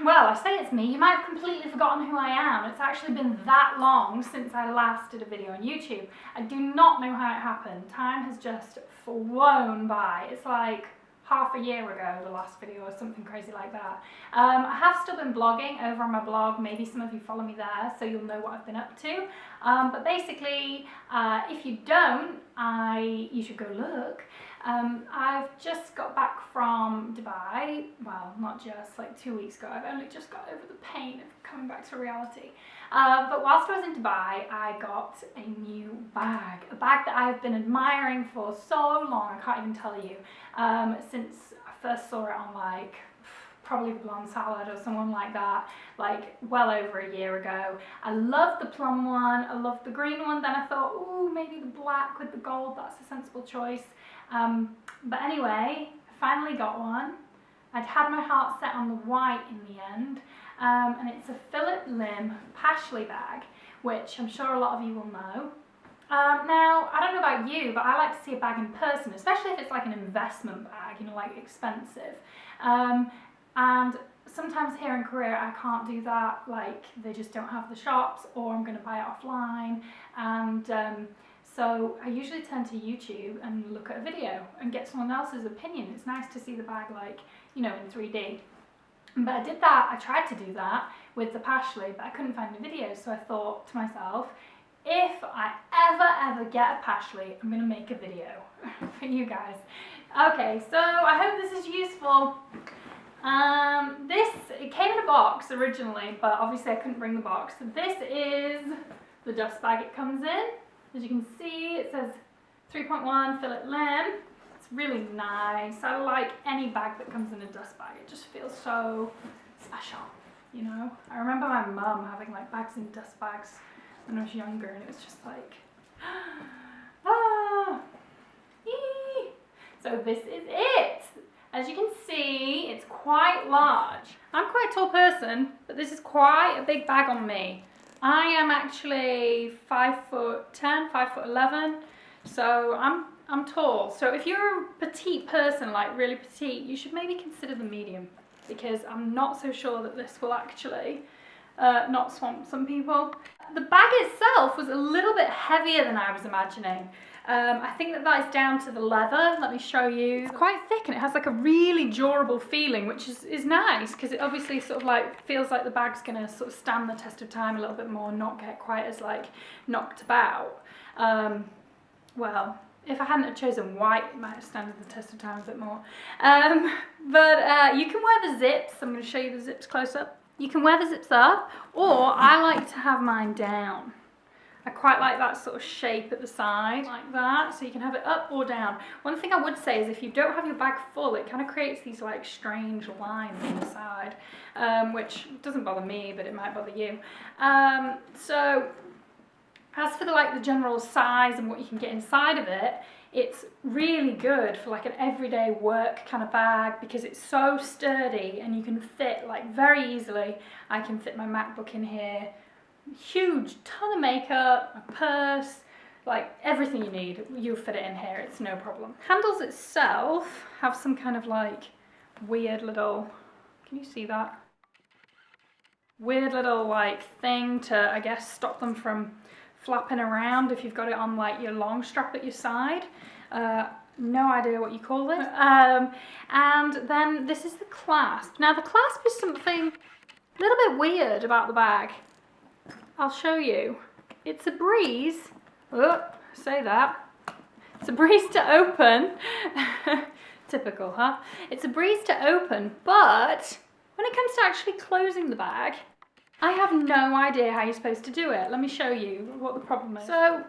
Well, I say it's me, you might have completely forgotten who I am. It's actually been that long since I last did a video on YouTube. I do not know how it happened. Time has just flown by. It's like half a year ago, the last video, or something crazy like that. I have still been blogging over on my blog. Maybe some of you follow me there, so you'll know what I've been up to. But basically, if you don't, you should go look. I've just got back from Dubai. Well, not just, like 2 weeks ago. I've only just got over the pain of coming back to reality. But whilst I was in Dubai, I got a new bag. A bag that I've been admiring for so long, I can't even tell you. Since I first saw it on like probably Blonde Salad or someone like that, like well over a year ago. I loved the plum one, I loved the green one, then I thought, ooh, maybe the black with the gold, that's a sensible choice. But anyway, I finally got one. I'd had my heart set on the white in the end, and it's a Phillip Lim Pashli bag, which I'm sure a lot of you will know. Now, I don't know about you, but I like to see a bag in person, especially if it's like an investment bag, you know, like expensive. And sometimes here in Korea, I can't do that, like they just don't have the shops, or I'm going to buy it offline. And so I usually turn to YouTube and look at a video and get someone else's opinion. It's nice to see the bag, like, you know, in 3D. But I did that, I tried to do that with the Pashli, but I couldn't find a video, so I thought to myself, if I ever get a Pashli, I'm going to make a video for you guys. Okay, so I hope this is useful. It came in a box originally, but obviously I couldn't bring the box. So this is the dust bag it comes in. As you can see, it says 3.1 Phillip Lim. It's really nice. I like any bag that comes in a dust bag. It just feels so special, you know? I remember my mum having like bags in dust bags when I was younger, and it was just like, ah, ee. So this is it. As you can see, it's quite large. I'm quite a tall person, but this is quite a big bag on me. I am actually 5'10", 5'11", so I'm tall. So if you're a petite person, like really petite, you should maybe consider the medium, because I'm not so sure that this will actually not swamp some people. The bag itself was a little bit heavier than I was imagining. I think that is down to the leather. Let me show you. It's quite thick, and it has like a really durable feeling, which is nice, because it obviously sort of like feels like the bag's gonna sort of stand the test of time a little bit more, not get quite as like knocked about. Well, if I hadn't have chosen white, it might have stood the test of time a bit more. But you can wear the zips. I'm going to show you the zips close up. You can wear the zips up, or I like to have mine down. I quite like that sort of shape at the side, like that, so you can have it up or down. One thing I would say is if you don't have your bag full, it kind of creates these like strange lines on the side, which doesn't bother me, but it might bother you. So as for the general size and what you can get inside of it, it's really good for like an everyday work kind of bag, because it's so sturdy and you can fit like very easily. I can fit my MacBook in here, huge ton of makeup, a purse, like everything you need, you'll fit it in here, it's no problem. Handles itself have some kind of like weird little, can you see that? Weird little like thing to, I guess, stop them from flapping around if you've got it on like your long strap at your side. No idea what you call it. And then this is the clasp. Now the clasp is something a little bit weird about the bag. I'll show you. It's a breeze. Oh, say that. It's a breeze to open. Typical, huh? It's a breeze to open, but when it comes to actually closing the bag, I have no idea how you're supposed to do it. Let me show you what the problem is. So,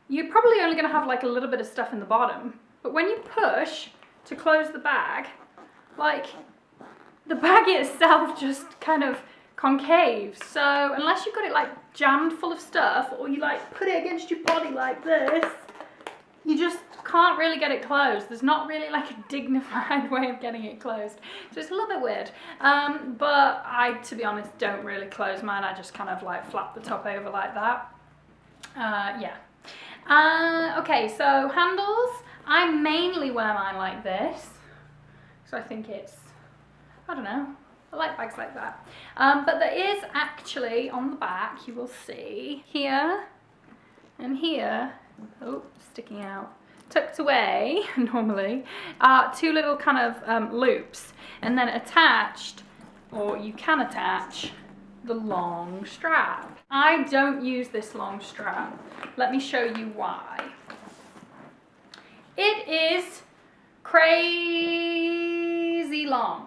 you're probably only going to have like a little bit of stuff in the bottom, but when you push to close the bag, like the bag itself just kind of concaves. So unless you've got it like jammed full of stuff, or you like put it against your body like this, you just can't really get it closed. There's not really like a dignified way of getting it closed. So it's a little bit weird. But I, to be honest, don't really close mine. I just kind of like flap the top over like that. Yeah. Okay, so handles. I mainly wear mine like this. So I think it's I don't know. I like bags like that. But there is actually on the back, you will see here and here, oh, sticking out, tucked away normally, are two little kind of loops, and then attached, or you can attach, the long strap. I don't use this long strap. Let me show you why. It is crazy long.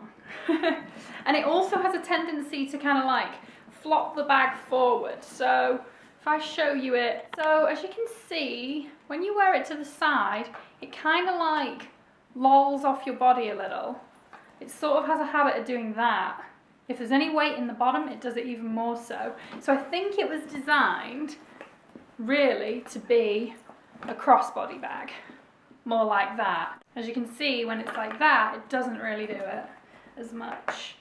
And it also has a tendency to kind of like flop the bag forward. So if I show you it, so as you can see, when you wear it to the side, it kind of like lolls off your body a little. It sort of has a habit of doing that. If there's any weight in the bottom, it does it even more so. So I think it was designed really to be a crossbody bag, more like that. As you can see, when it's like that, it doesn't really do it as much.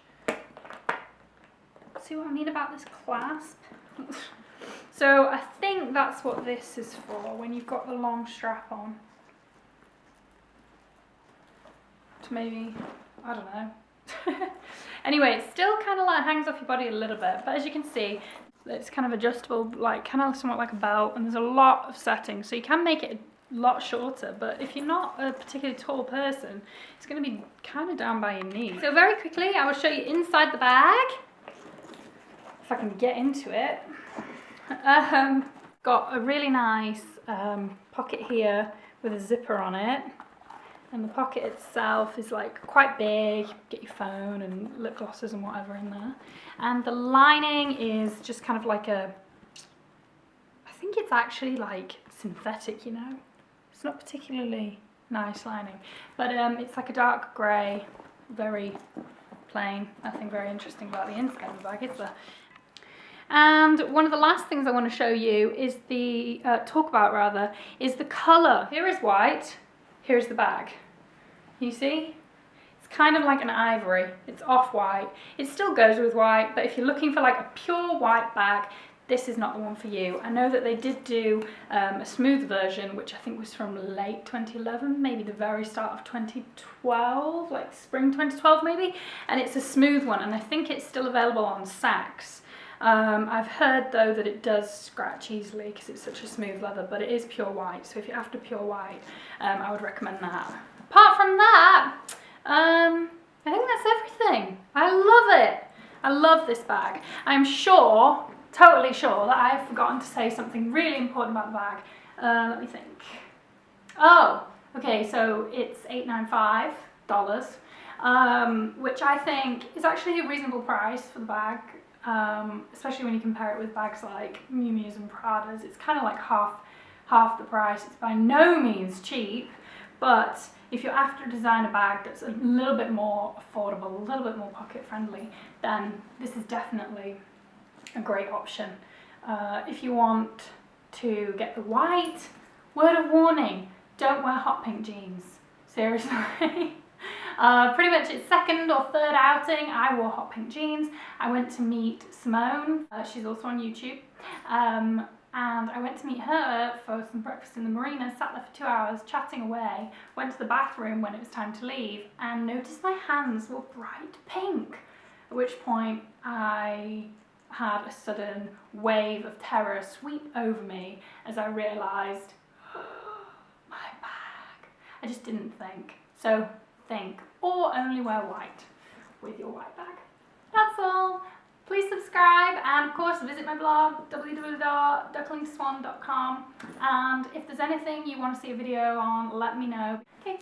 See what I mean about this clasp? So I think that's what this is for, when you've got the long strap on. To maybe, I don't know. Anyway, it still kind of like hangs off your body a little bit, but as you can see, it's kind of adjustable, like kind of somewhat like a belt, and there's a lot of settings, so you can make it a lot shorter, but if you're not a particularly tall person, it's going to be kind of down by your knees. So very quickly, I will show you inside the bag, if I can get into it. Got a really nice pocket here with a zipper on it, and the pocket itself is like quite big. Get your phone and lip glosses and whatever in there, and the lining is just kind of like a, I think it's actually like synthetic, you know. It's not particularly nice lining, but it's like a dark grey, very plain. Nothing very interesting about the inside of the bag, is there? And one of the last things I want to show you is the, is the colour. Here is white, here's the bag. You see? It's kind of like an ivory. It's off-white. It still goes with white, but if you're looking for like a pure white bag, this is not the one for you. I know that they did do a smooth version, which I think was from late 2011, maybe the very start of 2012, like spring 2012 maybe, and it's a smooth one, and I think it's still available on Saks. I've heard though that it does scratch easily because it's such a smooth leather, but it is pure white, so if you're after pure white, I would recommend that. Apart from that, I think that's everything. I love it. I love this bag. I'm sure, totally sure, that I've forgotten to say something really important about the bag. Let me think. Oh, okay, so it's $895, which I think is actually a reasonable price for the bag. Especially when you compare it with bags like Miu Miu's and Prada's. It's kind of like half the price. It's by no means cheap, but if you're after a designer bag that's a little bit more affordable, a little bit more pocket friendly, then this is definitely a great option. If you want to get the white, word of warning, don't wear hot pink jeans. Seriously. Pretty much its second or third outing, I wore hot pink jeans. I went to meet Simone, she's also on YouTube, and I went to meet her for some breakfast in the marina, sat there for 2 hours chatting away, went to the bathroom when it was time to leave, and noticed my hands were bright pink, at which point I had a sudden wave of terror sweep over me as I realised, my bag. I just didn't think. So think, or only wear white with your white bag. That's all. Please subscribe, and of course visit my blog www.ducklingswan.com, and if there's anything you want to see a video on, let me know. Okay,